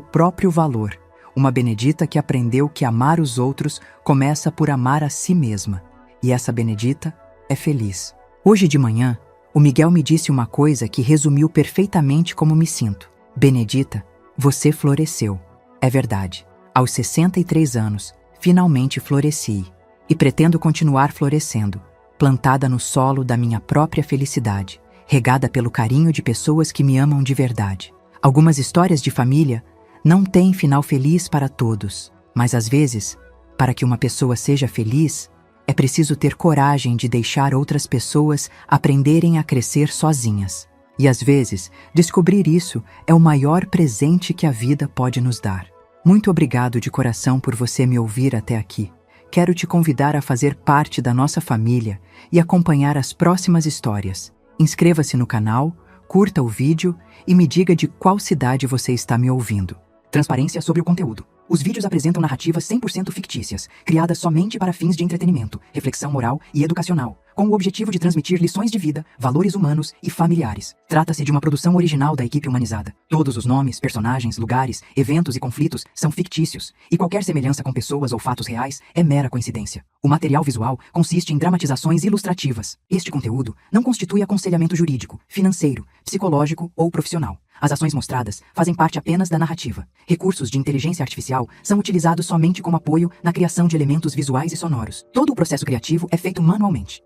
próprio valor, uma Benedita que aprendeu que amar os outros começa por amar a si mesma. E essa Benedita é feliz. Hoje de manhã, o Miguel me disse uma coisa que resumiu perfeitamente como me sinto. Benedita, você floresceu. É verdade. Aos 63 anos, finalmente floresci. E pretendo continuar florescendo, plantada no solo da minha própria felicidade, regada pelo carinho de pessoas que me amam de verdade. Algumas histórias de família não têm final feliz para todos, mas às vezes, para que uma pessoa seja feliz, é preciso ter coragem de deixar outras pessoas aprenderem a crescer sozinhas. E às vezes, descobrir isso é o maior presente que a vida pode nos dar. Muito obrigado de coração por você me ouvir até aqui. Quero te convidar a fazer parte da nossa família e acompanhar as próximas histórias. Inscreva-se no canal, curta o vídeo e me diga de qual cidade você está me ouvindo. Transparência sobre o conteúdo. Os vídeos apresentam narrativas 100% fictícias, criadas somente para fins de entretenimento, reflexão moral e educacional, com o objetivo de transmitir lições de vida, valores humanos e familiares. Trata-se de uma produção original da equipe humanizada. Todos os nomes, personagens, lugares, eventos e conflitos são fictícios, e qualquer semelhança com pessoas ou fatos reais é mera coincidência. O material visual consiste em dramatizações ilustrativas. Este conteúdo não constitui aconselhamento jurídico, financeiro, psicológico ou profissional. As ações mostradas fazem parte apenas da narrativa. Recursos de inteligência artificial são utilizados somente como apoio na criação de elementos visuais e sonoros. Todo o processo criativo é feito manualmente.